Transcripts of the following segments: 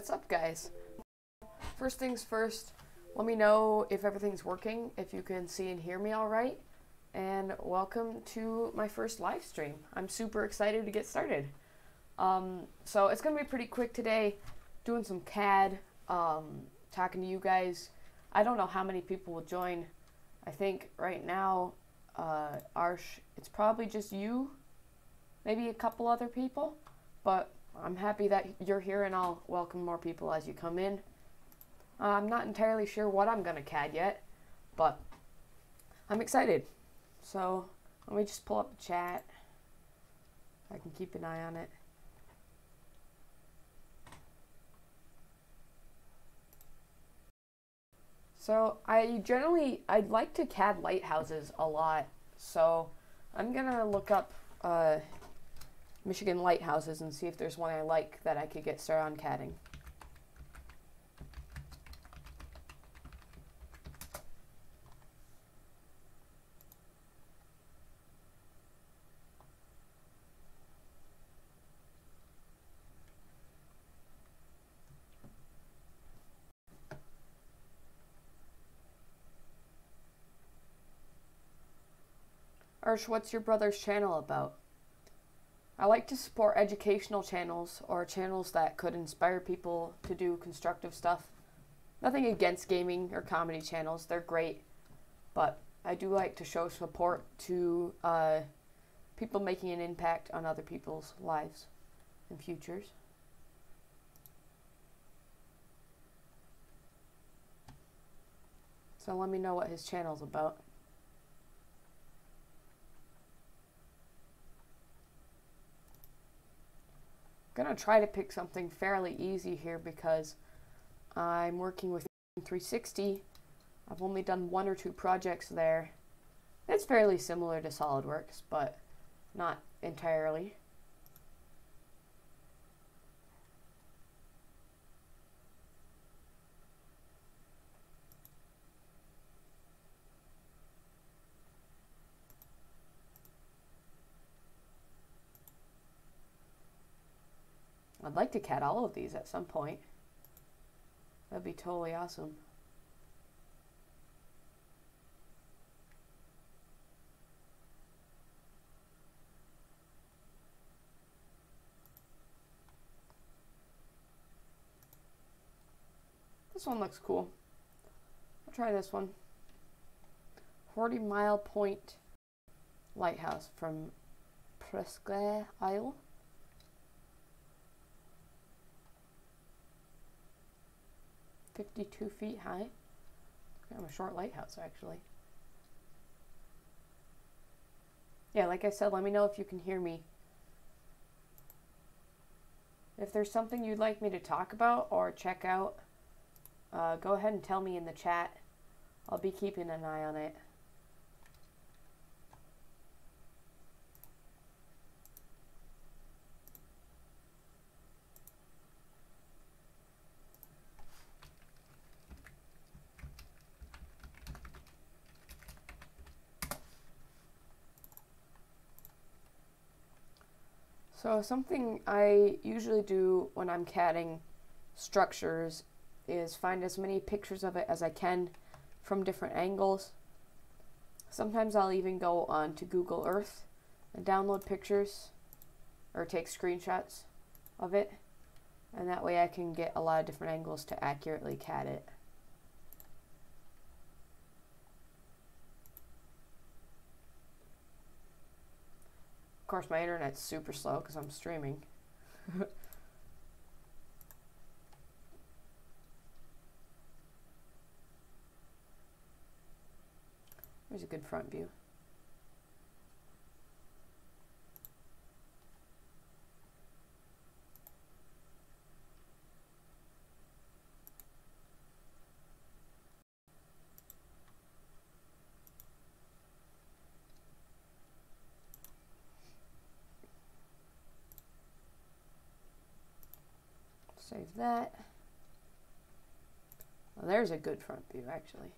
What's up, guys? First things first, let me know if everything's working, if you can see and hear me all right, and welcome to my first live stream. I'm super excited to get started. So it's going to be pretty quick today, doing some CAD, talking to you guys. I don't know how many people will join. I think right now, it's probably just you, maybe a couple other people, but I'm happy that you're here, and I'll welcome more people as you come in. I'm not entirely sure what I'm going to CAD yet, but I'm excited. So let me just pull up the chat. I can keep an eye on it. So I'd like to CAD lighthouses a lot. So I'm going to look up Michigan lighthouses and see if there's one I like that I could get started on CADing. Arsh, what's your brother's channel about? I like to support educational channels or channels that could inspire people to do constructive stuff. Nothing against gaming or comedy channels, they're great, but I do like to show support to people making an impact on other people's lives and futures. So let me know what his channel's about. I'm going to try to pick something fairly easy here because I'm working with 360. I've only done 1 or 2 projects there. It's fairly similar to SolidWorks, but not entirely. I'd like to CAD all of these at some point. That'd be totally awesome. This one looks cool. I'll try this one. 40 Mile Point Lighthouse from Presque Isle. "52 feet high." Kind of a short lighthouse, actually. Yeah, like I said, let me know if you can hear me. If there's something you'd like me to talk about or check out, go ahead and tell me in the chat. I'll be keeping an eye on it. So something I usually do when I'm CADing structures is find as many pictures of it as I can from different angles. Sometimes I'll even go on to Google Earth and download pictures or take screenshots of it, and that way I can get a lot of different angles to accurately CAD it. Of course, my internet's super slow because I'm streaming. There's a good front view. Save that. Well, there's a good front view, actually.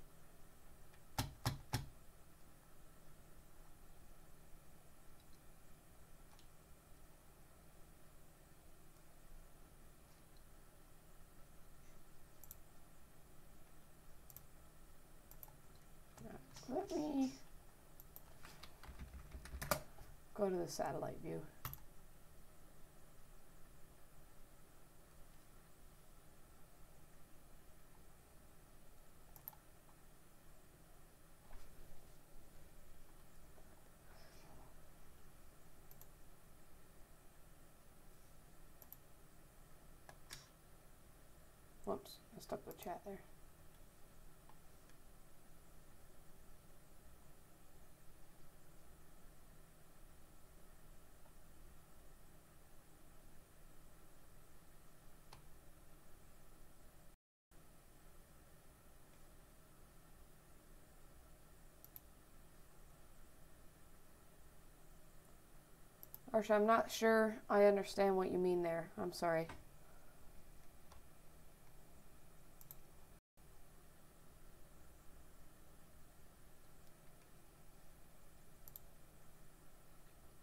Let me go to the satellite view. Whoops, messed up the chat there. Arsha, I'm not sure I understand what you mean there. I'm sorry.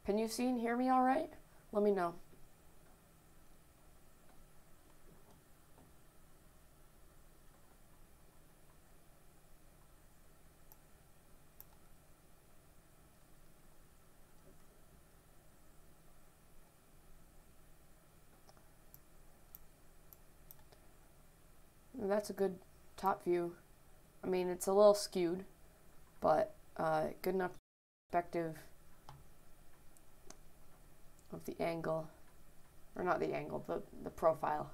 Can you see and hear me all right? Let me know. That's a good top view. I mean, it's a little skewed, but good enough perspective of the angle, or not the angle, the profile.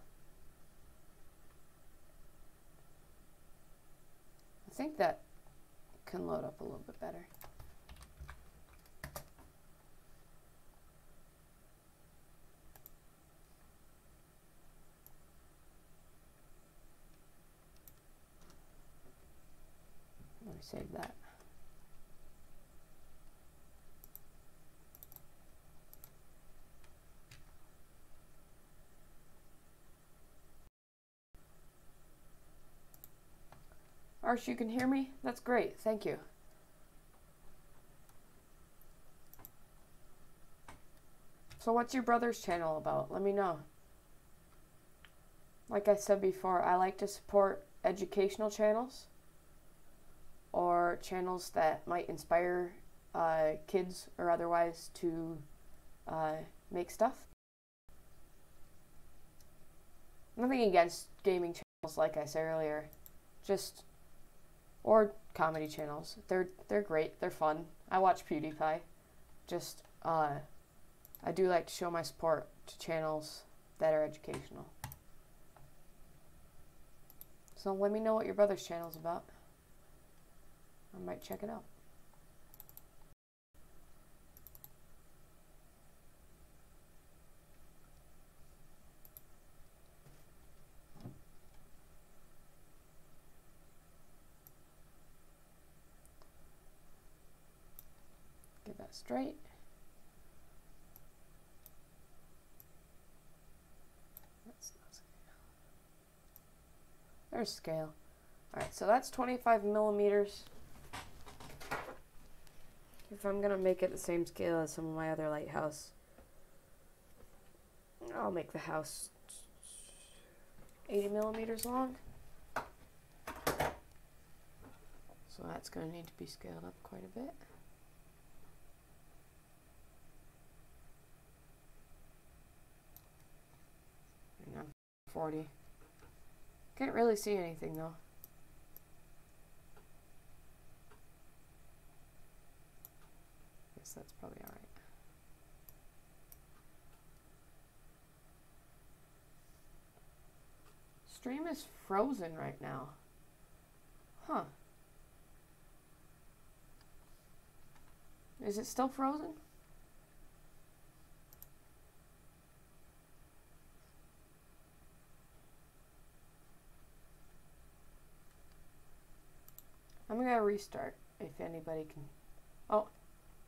I think that can load up a little bit better. Let me save that. Arsh, you can hear me? That's great. Thank you. So what's your brother's channel about? Let me know. Like I said before, I like to support educational channels or channels that might inspire kids or otherwise to make stuff. Nothing against gaming channels, like I said earlier, just or comedy channels. They're great. They're fun. I watch PewDiePie. Just I do like to show my support to channels that are educational. So let me know what your brother's channel is about. I might check it out. Get that straight. That's not scale. There's scale. Alright, so that's 25 millimeters. If I'm gonna make it the same scale as some of my other lighthouse, I'll make the house 80 millimeters long. So that's gonna need to be scaled up quite a bit. And I'm 40. Can't really see anything though. Guess that's probably alright. Stream is frozen right now. Huh. Is it still frozen? I'm gonna restart if anybody can. Oh,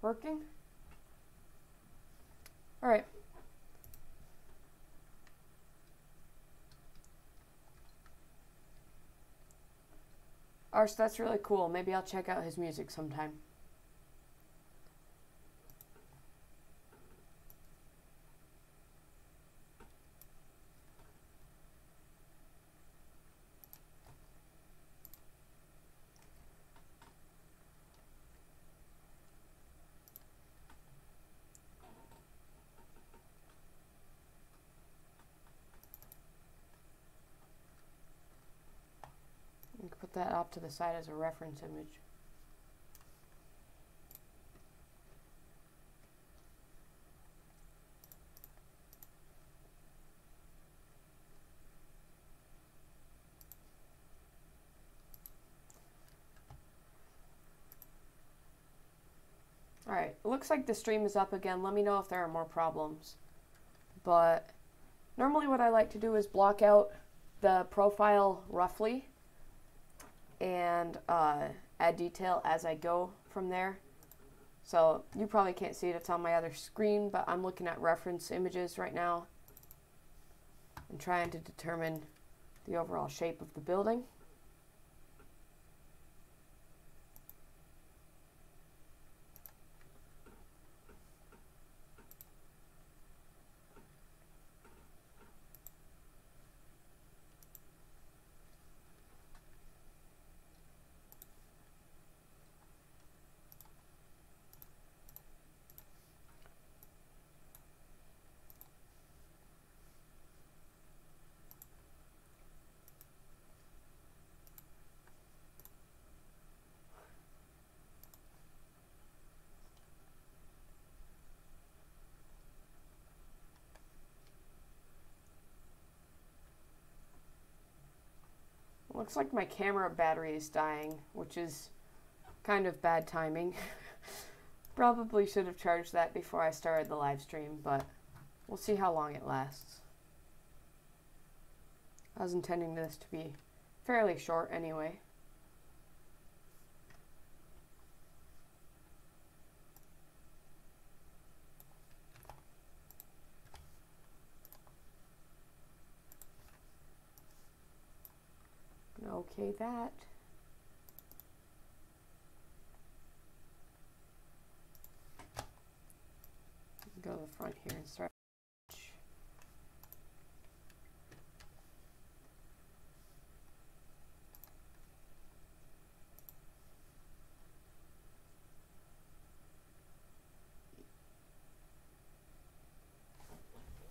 working? Alright. Arsh, that's really cool. Maybe I'll check out his music sometime. put that off to the side as a reference image. Alright, it looks like the stream is up again. Let me know if there are more problems. But normally what I like to do is block out the profile roughly and add detail as I go from there. So you probably can't see it, it's on my other screen, but I'm looking at reference images right now and trying to determine the overall shape of the building. Looks like my camera battery is dying, which is kind of bad timing. Probably should have charged that before I started the live stream, but we'll see how long it lasts. I was intending this to be fairly short anyway. Okay, that. Go to the front here and start.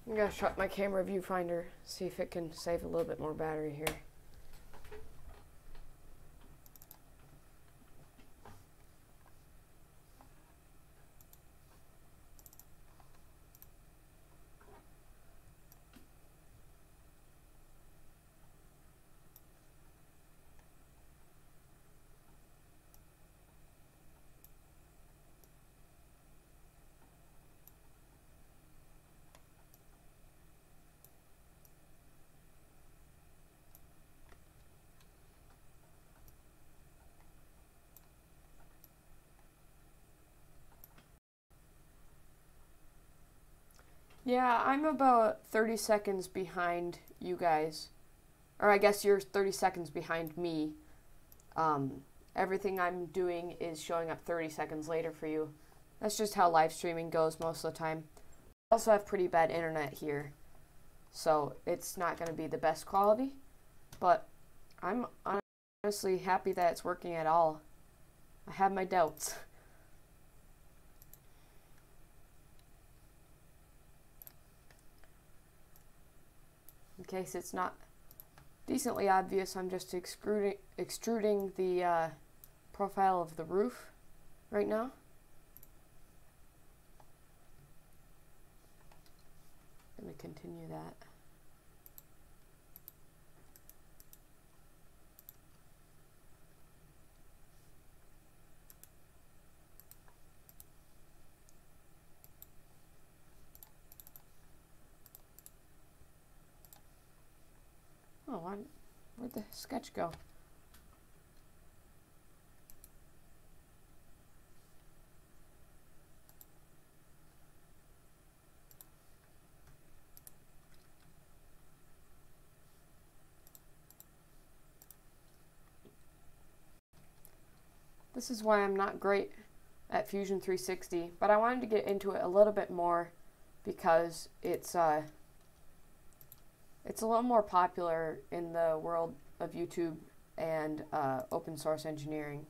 I'm gonna shut my camera viewfinder, see if it can save a little bit more battery here. Yeah, I'm about 30 seconds behind you guys. Or I guess you're 30 seconds behind me. Everything I'm doing is showing up 30 seconds later for you. That's just how live streaming goes most of the time. I also have pretty bad internet here, so it's not going to be the best quality. But I'm honestly happy that it's working at all. I have my doubts. In case it's not decently obvious, I'm just extruding the profile of the roof right now. I'm going to continue that. Oh, where'd the sketch go? This is why I'm not great at Fusion 360, but I wanted to get into it a little bit more because it's a little more popular in the world of YouTube and open source engineering.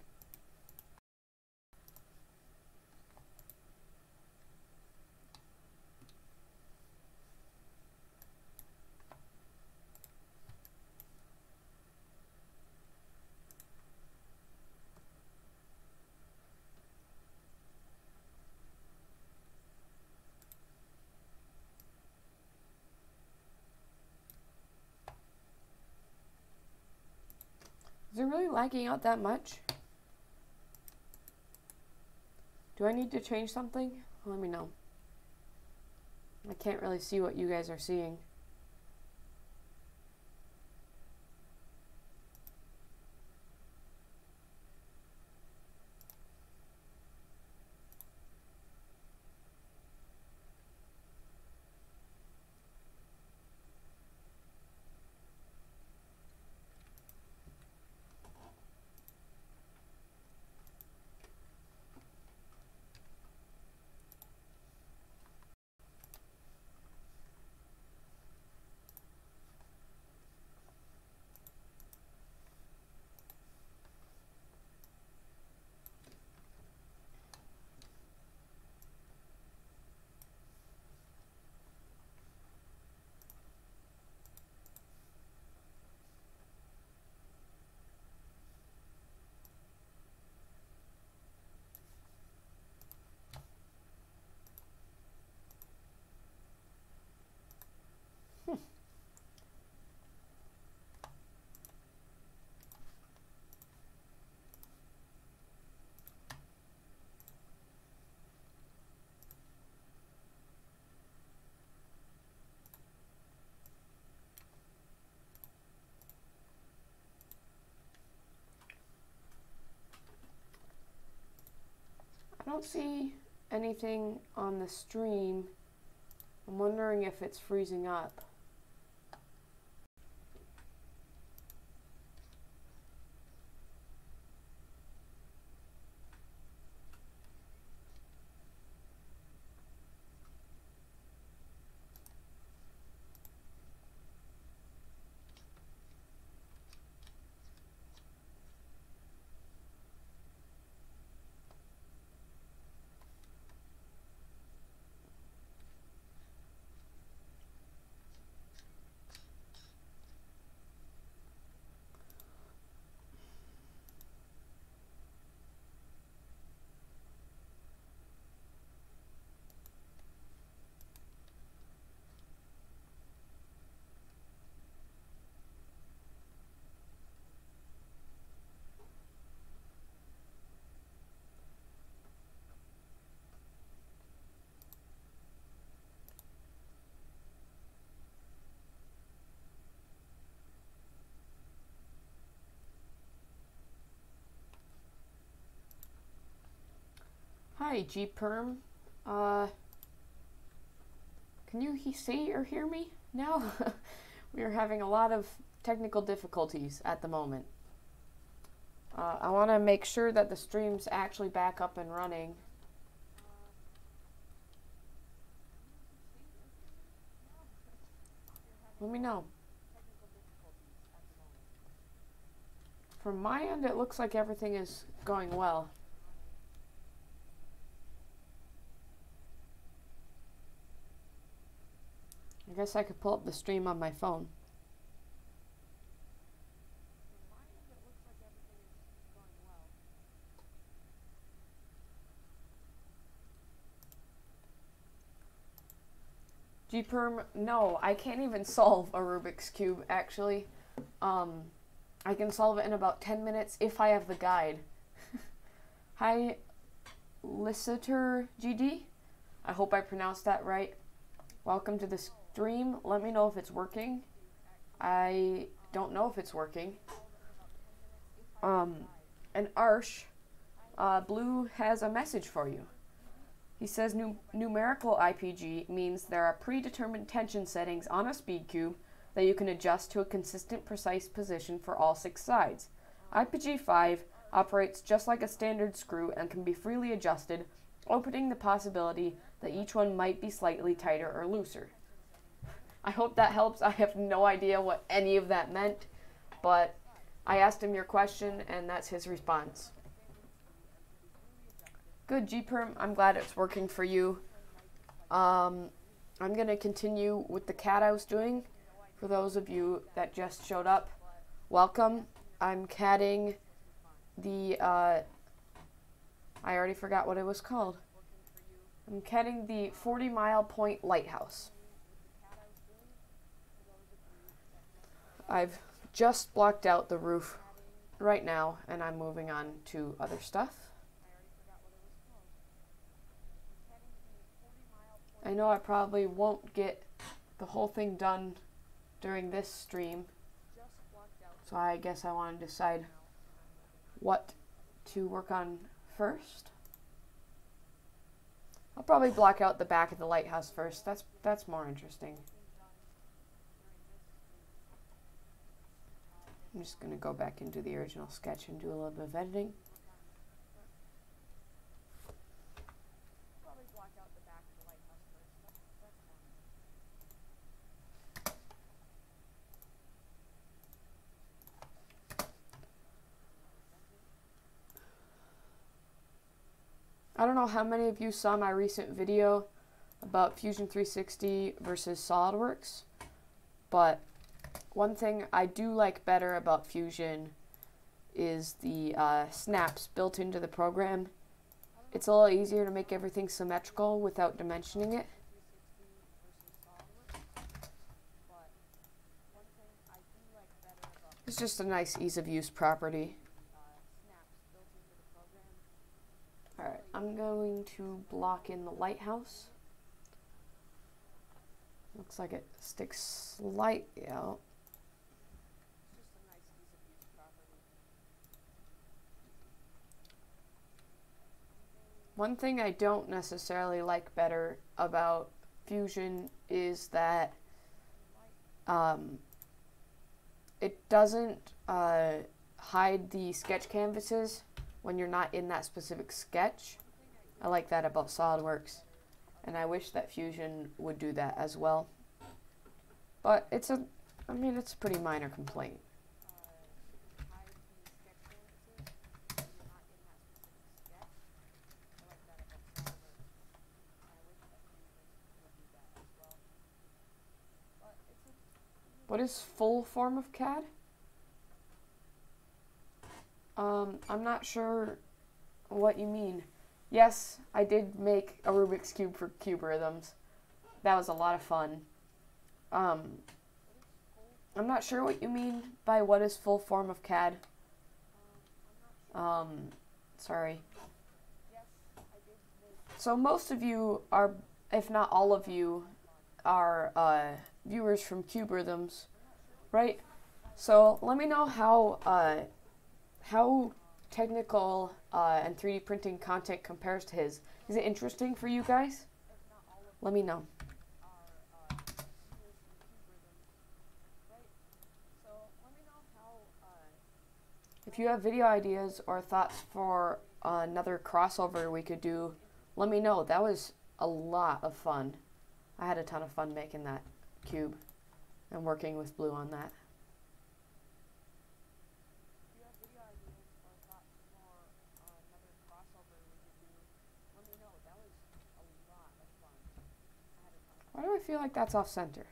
it really lagging out that much? Do I need to change something? Let me know. I can't really see what you guys are seeing. I don't see anything on the stream. I'm wondering if it's freezing up. Hi, G-Perm. Can you see or hear me now? We are having a lot of technical difficulties at the moment. I want to make sure that the stream's actually back up and running. Let me know. From my end, it looks like everything is going well. I guess I could pull up the stream on my phone. G-Perm, no, I can't even solve a Rubik's Cube, actually. I can solve it in about 10 minutes if I have the guide. Hi, Lissitor GD. I hope I pronounced that right. Welcome to the stream. Let me know if it's working. I don't know if it's working. And Arsh, Blue has a message for you. He says numerical IPG means there are predetermined tension settings on a speed cube that you can adjust to a consistent, precise position for all 6 sides. IPG 5 operates just like a standard screw and can be freely adjusted, opening the possibility that each one might be slightly tighter or looser. I hope that helps. I have no idea what any of that meant, but I asked him your question and that's his response. Good, G-Perm. I'm glad it's working for you. I'm going to continue with the CAD I was doing. For those of you that just showed up, welcome. I'm CADing the, I already forgot what it was called. I'm CADing the 40 Mile Point Lighthouse. I've just blocked out the roof right now, and I'm moving on to other stuff. I know I probably won't get the whole thing done during this stream, so I guess I want to decide what to work on first. I'll probably block out the back of the lighthouse first. That's more interesting. I'm just going to go back into the original sketch and do a little bit of editing. I don't know how many of you saw my recent video about Fusion 360 versus SolidWorks, but one thing I do like better about Fusion is the snaps built into the program. It's a little easier to make everything symmetrical without dimensioning it. It's just a nice ease of use property. Alright, I'm going to block in the lighthouse. Looks like it sticks slightly out. One thing I don't necessarily like better about Fusion is that it doesn't hide the sketch canvases when you're not in that specific sketch. I like that about SolidWorks, and I wish that Fusion would do that as well. But it's a pretty minor complaint. What is full form of CAD? I'm not sure what you mean. Yes, I did make a Rubik's Cube for Cube Rhythms. That was a lot of fun. I'm not sure what you mean by what is full form of CAD. Sorry. So most of you are, if not all of you, are viewers from Cube Rhythms, right? So let me know how technical and 3D printing content compares to his. Is it interesting for you guys? Let me know. If you have video ideas or thoughts for another crossover we could do, let me know. That was a lot of fun. I had a ton of fun making that cube and working with Blue on that. Why do I feel like that's off center?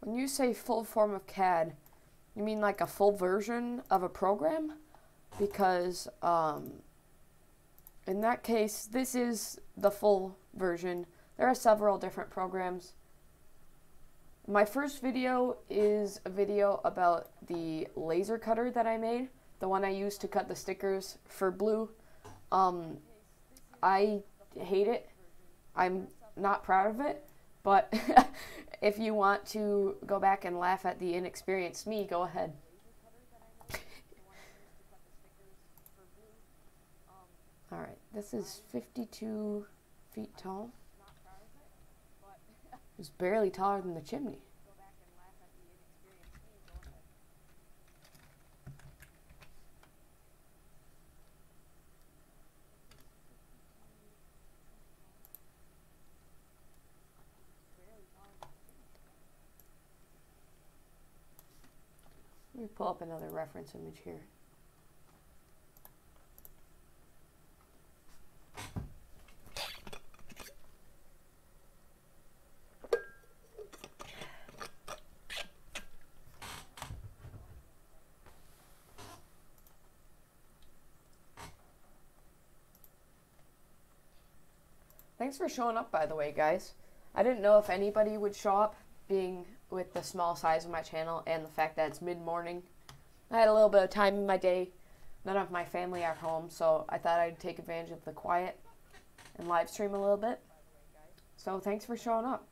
When you say full form of CAD, you mean like a full version of a program? Because in that case, this is the full version. There are several different programs. My first video is a video about the laser cutter that I made, the one I used to cut the stickers for Blue. I hate it. I'm not proud of it, but if you want to go back and laugh at the inexperienced me, go ahead. Alright, this is 52 feet tall. It's barely taller than the chimney. pull up another reference image here. Thanks for showing up, by the way, guys. I didn't know if anybody would show up, being with the small size of my channel and the fact that it's mid-morning. I had a little bit of time in my day. None of my family are home, so I thought I'd take advantage of the quiet and live stream a little bit. So thanks for showing up.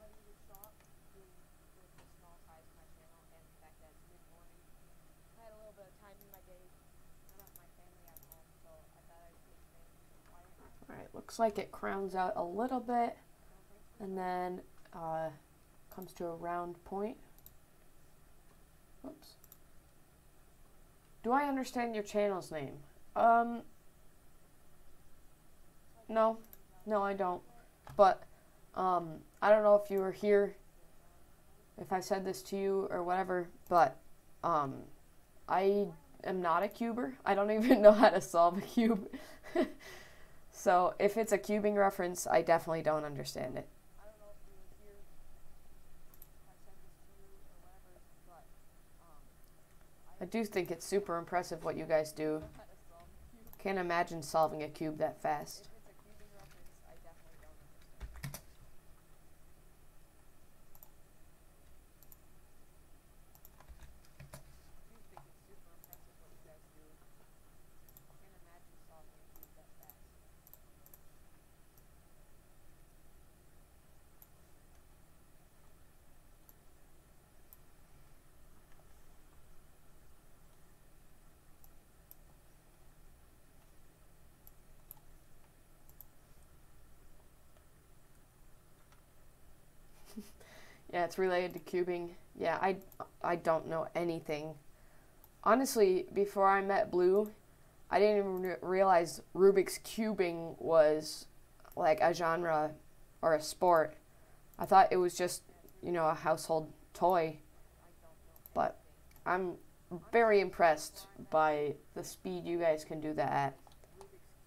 Alright, looks like it crowns out a little bit and then comes to a round point. Oops. Do I understand your channel's name? No, I don't. But I don't know if you were here, if I said this to you or whatever, but I am not a cuber. I don't even know how to solve a cube. So if it's a cubing reference, I definitely don't understand it. I do think it's super impressive what you guys do. Can't imagine solving a cube that fast. Yeah, it's related to cubing. Yeah, I don't know anything. Honestly, before I met Blue, I didn't even realize Rubik's cubing was like a genre or a sport. I thought it was just, you know, a household toy. But I'm very impressed by the speed you guys can do that at.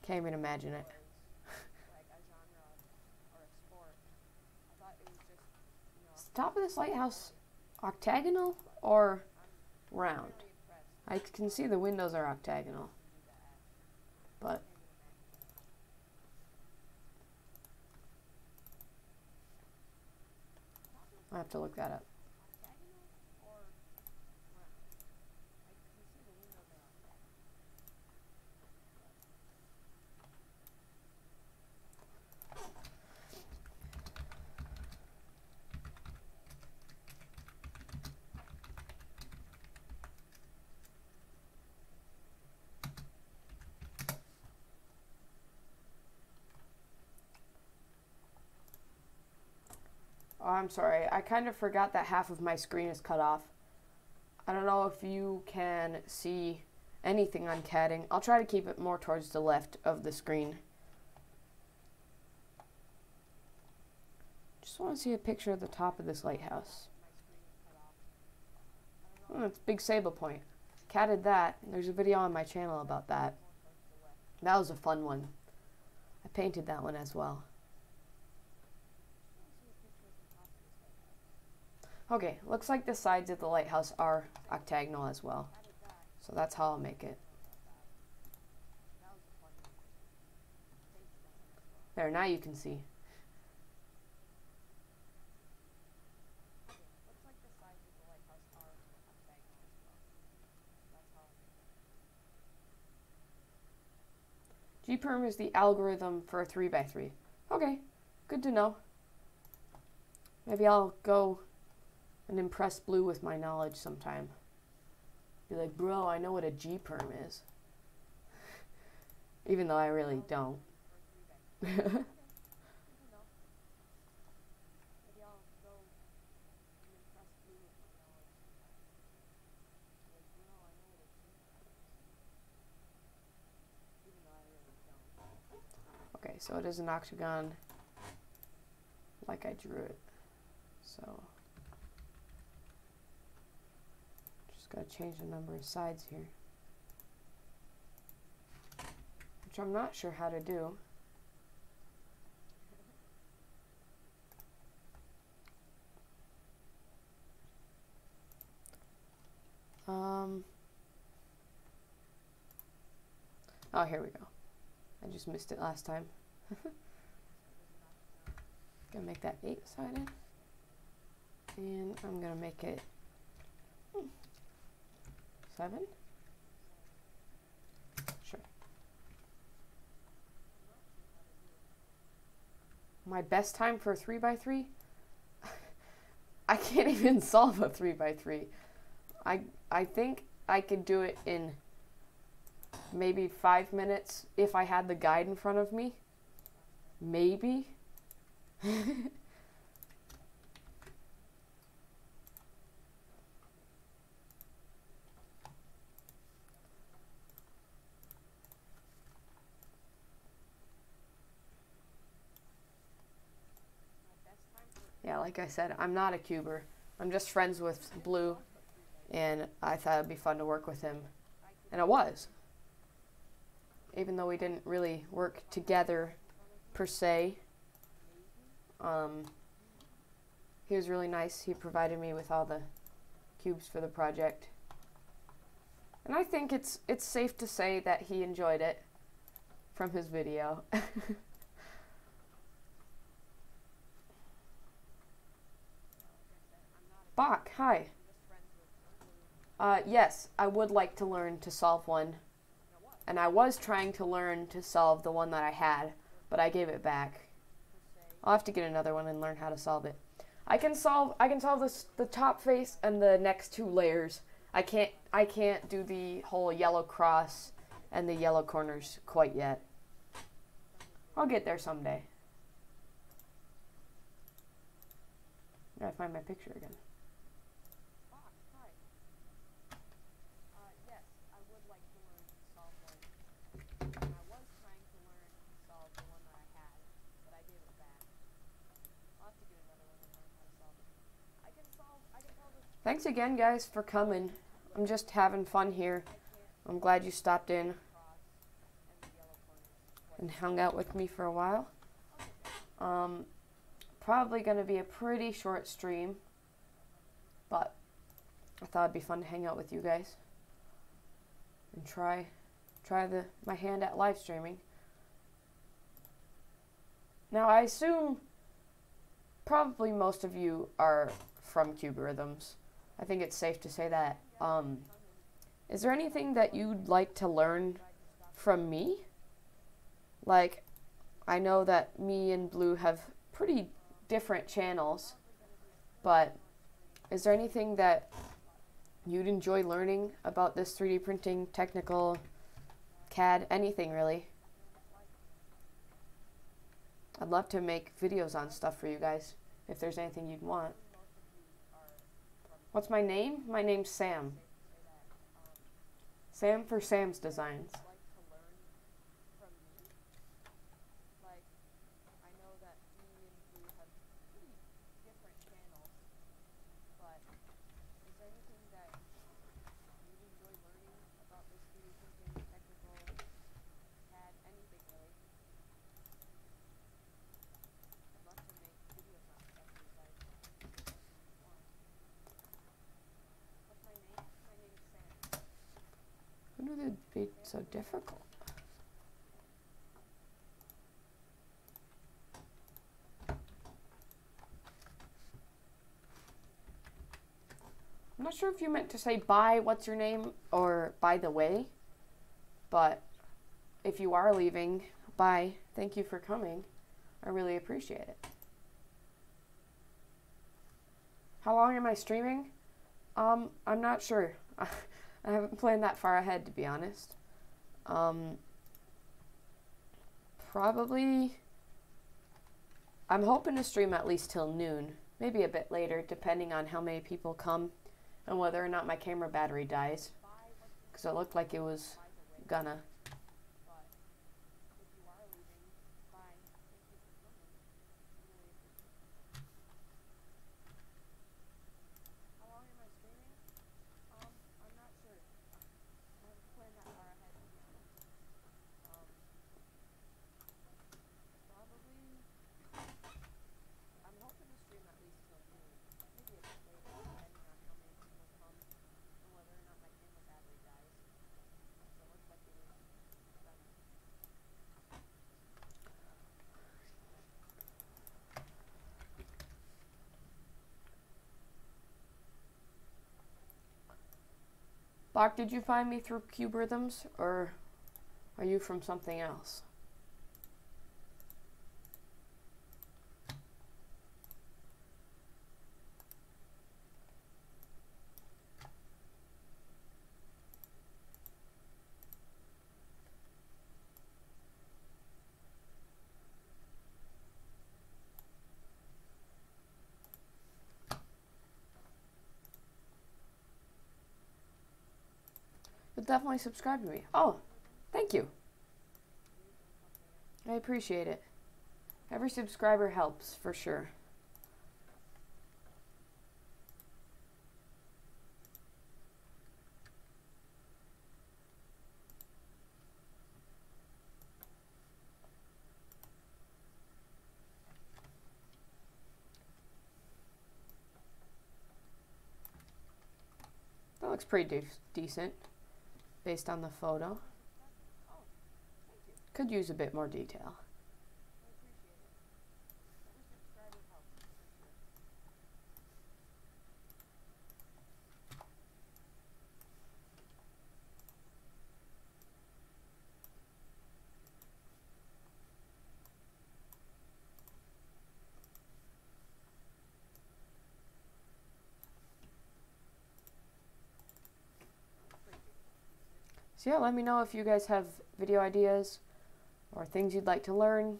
Can't even imagine it. Is the top of this lighthouse octagonal or round? I can see the windows are octagonal, but I have to look that up. Oh, I'm sorry. I kind of forgot that half of my screen is cut off. I don't know if you can see anything on CADing. I'll try to keep it more towards the left of the screen. Just want to see a picture of the top of this lighthouse. Oh, it's Big Sable Point. CADed that. There's a video on my channel about that. That was a fun one. I painted that one as well. Okay, looks like the sides of the lighthouse are octagonal as well. So that's how I'll make it. There, now you can see. Gperm is the algorithm for a 3x3. Okay, good to know. Maybe I'll go and impress Blue with my knowledge sometime. Be like, bro, I know what a Gperm is. Even though I really don't. Okay, so it is an octagon like I drew it. So Gotta change the number of sides here, which I'm not sure how to do. Oh, here we go. I just missed it last time. Gonna make that 8-sided, and I'm gonna make it 7. Sure. My best time for a 3x3? I can't even solve a 3x3. I think I could do it in maybe 5 minutes if I had the guide in front of me. Maybe. Yeah, like I said, I'm not a cuber. I'm just friends with Blue, and I thought it'd be fun to work with him. And it was. Even though we didn't really work together per se. He was really nice. He provided me with all the cubes for the project. And I think it's safe to say that he enjoyed it from his video. Bach, hi. Yes, I would like to learn to solve one. And I was trying to learn to solve the one that I had, but I gave it back. I'll have to get another one and learn how to solve it. I can solve the top face and the next 2 layers. I can't do the whole yellow cross and the yellow corners quite yet. I'll get there someday. I gotta find my picture again. Thanks again, guys, for coming. I'm just having fun here. I'm glad you stopped in and hung out with me for a while. Probably going to be a pretty short stream, but I thought it'd be fun to hang out with you guys and try my hand at live streaming. Now, I assume probably most of you are from Cuberhythms. I think it's safe to say that. Is there anything that you'd like to learn from me? Like, I know that me and Blue have pretty different channels, but is there anything that you'd enjoy learning about this 3D printing, technical, CAD, anything really? I'd love to make videos on stuff for you guys, if there's anything you'd want. What's my name? My name's Sam. Sam for Sam's Designs. I knew it'd be so difficult. I'm not sure if you meant to say bye, what's your name, or by the way, but if you are leaving, bye. Thank you for coming. I really appreciate it. How long am I streaming? I'm not sure. I haven't planned that far ahead, to be honest. Probably, I'm hoping to stream at least till noon, maybe a bit later, depending on how many people come and whether or not my camera battery dies, because it looked like it was gonna. Locke, did you find me through Cube Rhythms, or are you from something else? You'll definitely subscribe to me. Oh, thank you. I appreciate it. Every subscriber helps, for sure. That looks pretty decent, based on the photo. Could use a bit more detail. So yeah, let me know if you guys have video ideas or things you'd like to learn,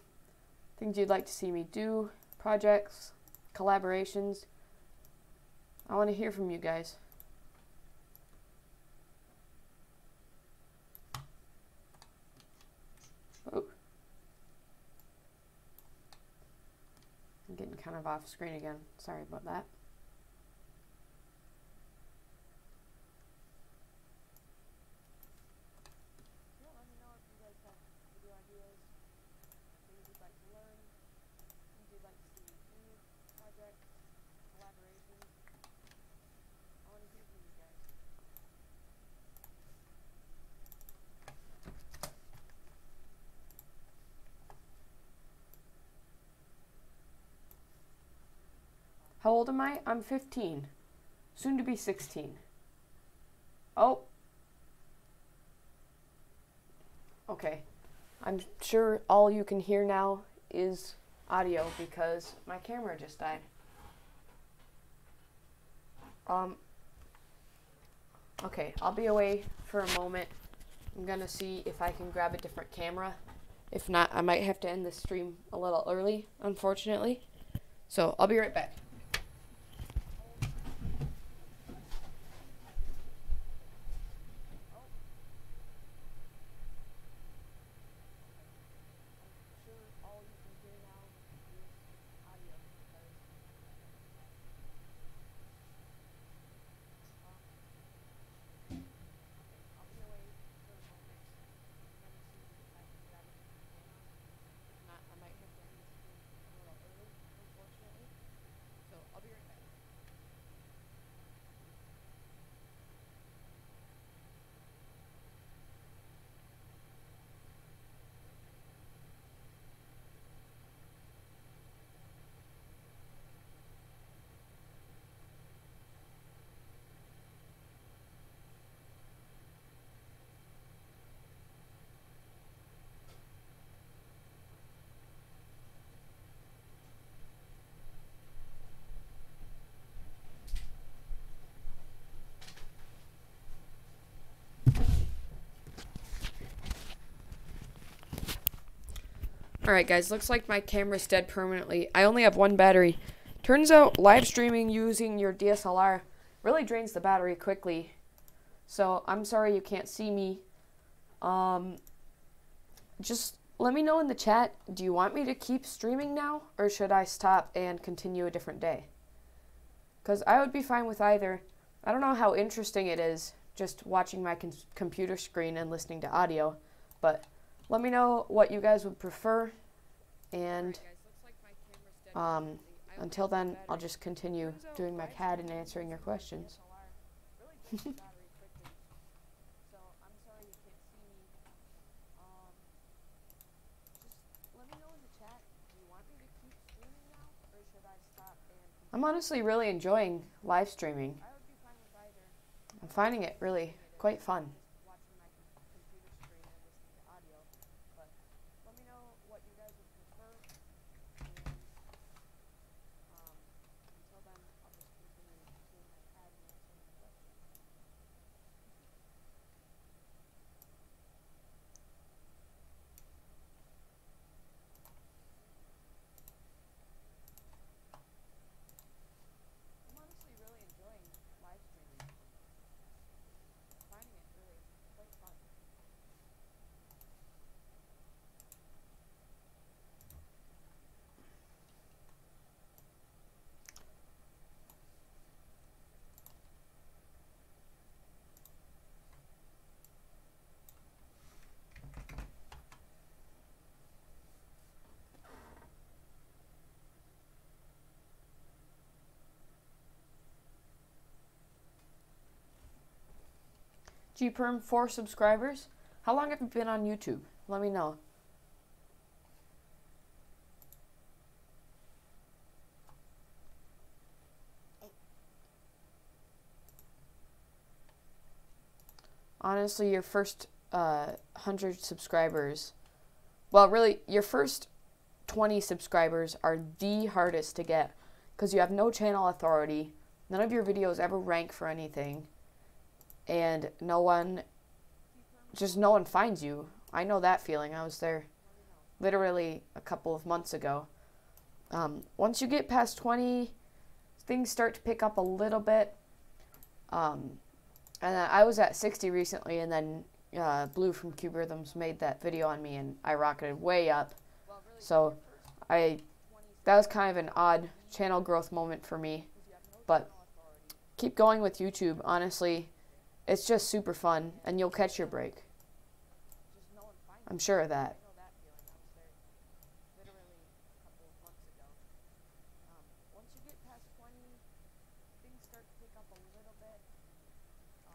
things you'd like to see me do, projects, collaborations. I want to hear from you guys. Oh. I'm getting kind of off screen again. Sorry about that. How old am I? I'm 15. Soon to be 16. Oh. Okay. I'm sure all you can hear now is audio because my camera just died. Okay, I'll be away for a moment. I'm gonna see if I can grab a different camera. If not, I might have to end the stream a little early, unfortunately. So I'll be right back. Alright guys, looks like my camera's dead permanently. I only have one battery. Turns out live streaming using your DSLR really drains the battery quickly. So I'm sorry you can't see me. Just let me know in the chat, do you want me to keep streaming now? Or should I stop and continue a different day? Because I would be fine with either. I don't know how interesting it is just watching my computer screen and listening to audio. But let me know what you guys would prefer, and until then, I'll just continue doing my CAD and answering your questions. I'm honestly really enjoying live streaming. I'm finding it really quite fun. Watching my computer screen and listening to audio. But let me know what you guys would prefer. And until then, I'll just continue doing my CAD and answering my questions. I'm honestly really enjoying live streaming. Finding it really quite fun. GPerm, 4 subscribers. How long have you been on YouTube? Let me know. Honestly, your first 100 subscribers, well, really, your first 20 subscribers are the hardest to get because you have no channel authority. None of your videos ever rank for anything. And no one finds you. I know that feeling. I was there literally a couple of months ago. Once you get past 20, things start to pick up a little bit. And I was at 60 recently, and then Blue from Cube Rhythms made that video on me, and I rocketed way up. So that was kind of an odd channel growth moment for me. But keep going with YouTube. Honestly, it's just super fun, and you'll catch your break. I'm sure of that.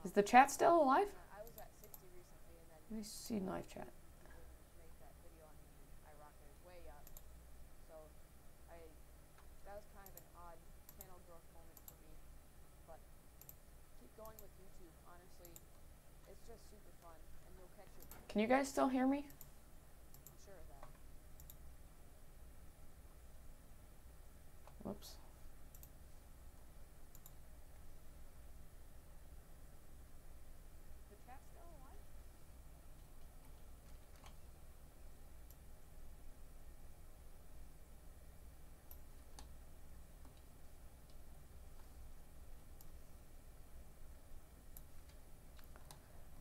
Is the chat still alive? I was at 60 recently, and then Let me see live chat. made that video on me, and I rocketed way up. So that was kind of an odd channel growth moment for me. But keep going with YouTube. Honestly, it's just super fun, and you'll catch your. Can you guys still hear me? I'm sure of that. Whoops. The chat's still alive?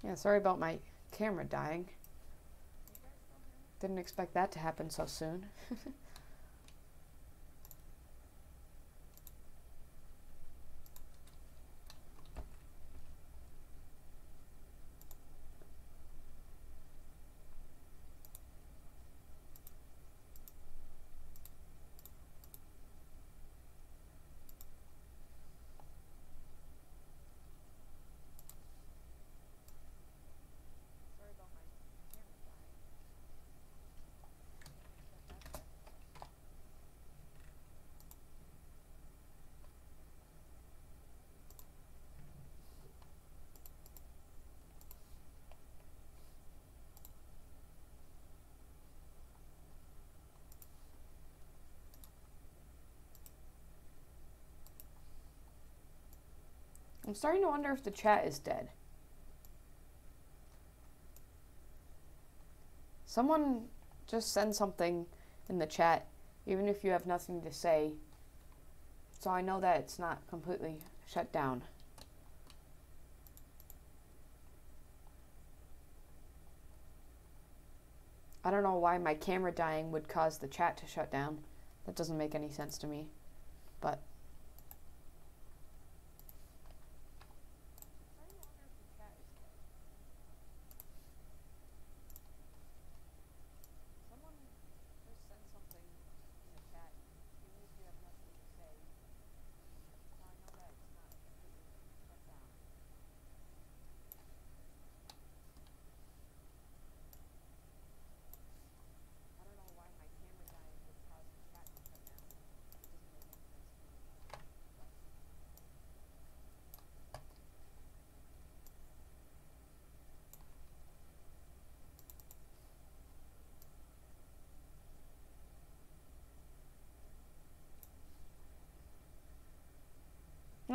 Yeah, sorry about my camera dying. You guys still hear me? Didn't expect that to happen so soon. Sorry about my camera dying. I'm starting to wonder if the chat is dead. Someone just send something in the chat, even if you have nothing to say, so I know that it's not completely shut down. I don't know why my camera dying would cause the chat to shut down. That doesn't make any sense to me, but Starting to wonder if the chat is dead. Someone just send something in the chat, even if you have nothing to say. So I know that it's not completely shut down. I don't know why my camera dying would cause the chat to shut down. It doesn't make any sense to me.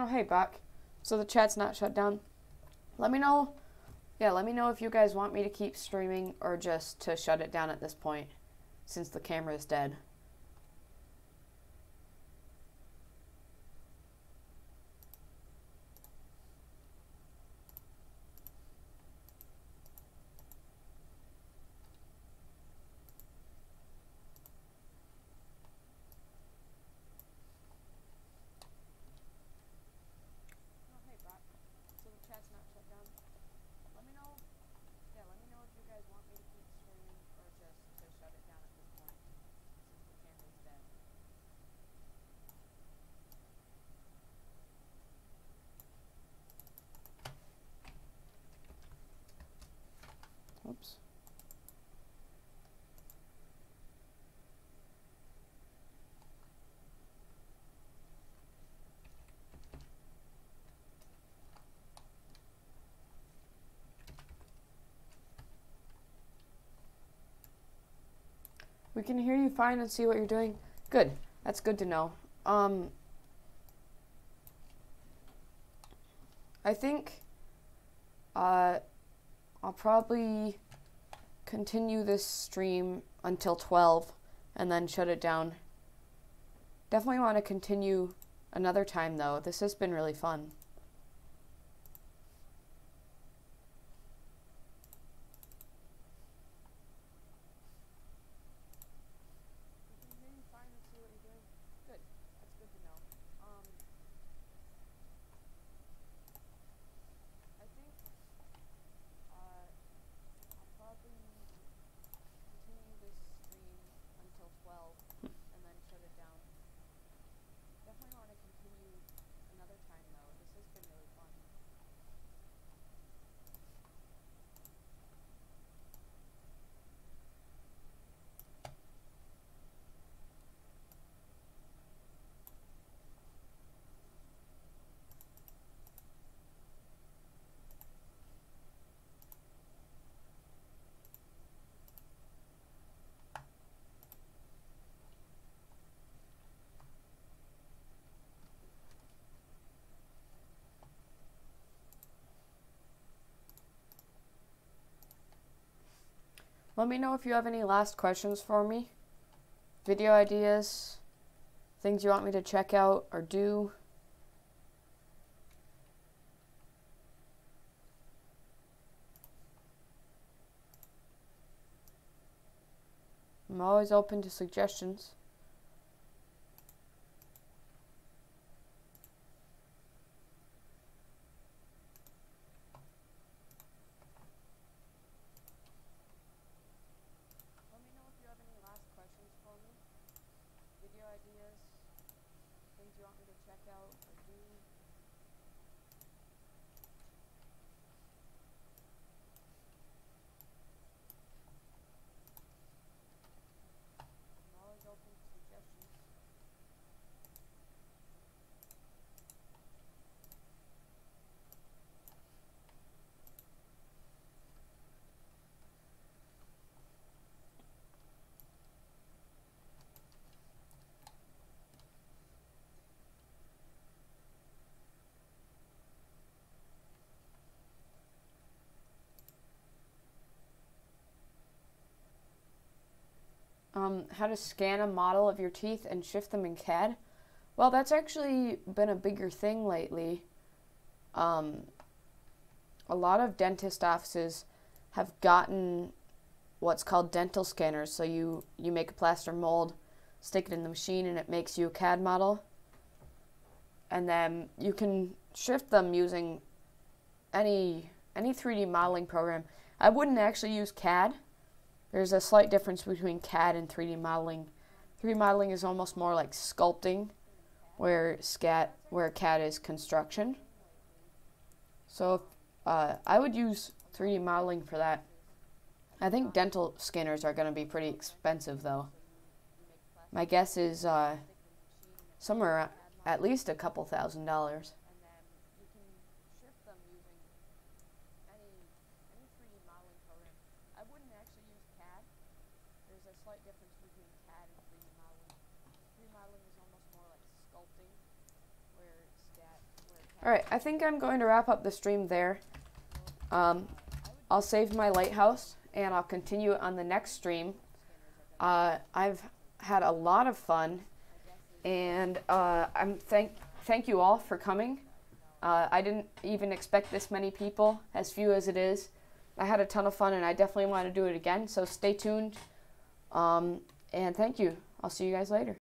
hey, Buck. So the chat's not shut down. Let me know. Yeah, let me know if you guys want me to keep streaming or just to shut it down at this point, since the camera is dead. Oh, hey, Brock. So the chat's not shut down. Let me know. Yeah, let me know if you guys want me to keep streaming or just to shut it down at this point, since the camera's dead. Oops. We can hear you fine and see what you're doing. Good. That's good to know. I think I'll probably continue this stream until 12 and then shut it down. Definitely want to continue another time though. This has been really fun. We can hear you fine and see what you're doing. Good. That's good to know. I think I'll probably continue this stream until 12 and then shut it down. Definitely want to continue another time though. This has been really fun. Let me know if you have any last questions for me. Video ideas, things you want me to check out or do. I'm always open to suggestions. Let me know if you have any last questions for me. Video ideas, things you want me to check out or do. I'm always open to suggestions. How to scan a model of your teeth and shift them in CAD. Well, that's actually been a bigger thing lately. A lot of dentist offices have gotten what's called dental scanners. So you make a plaster mold, stick it in the machine, and it makes you a CAD model. And then you can shift them using any 3D modeling program. I wouldn't actually use CAD. There's a slight difference between CAD and 3D modeling. 3D modeling is almost more like sculpting, where CAD is construction. So I would use 3D modeling for that. I think dental scanners are going to be pretty expensive though. My guess is somewhere at least a couple $1,000. And then you can shift them using any 3D modeling program. I wouldn't actually use CAD. There's a slight difference between CAD and 3D modeling. 3D modeling is almost more like sculpting, where CAD Alright, I think I'm going to wrap up the stream there. I'll save my lighthouse and I'll continue on the next stream. I've had a lot of fun, and thank you all for coming. I didn't even expect this many people, as few as it is. I had a ton of fun and I definitely want to do it again, so stay tuned. And thank you. I'll see you guys later.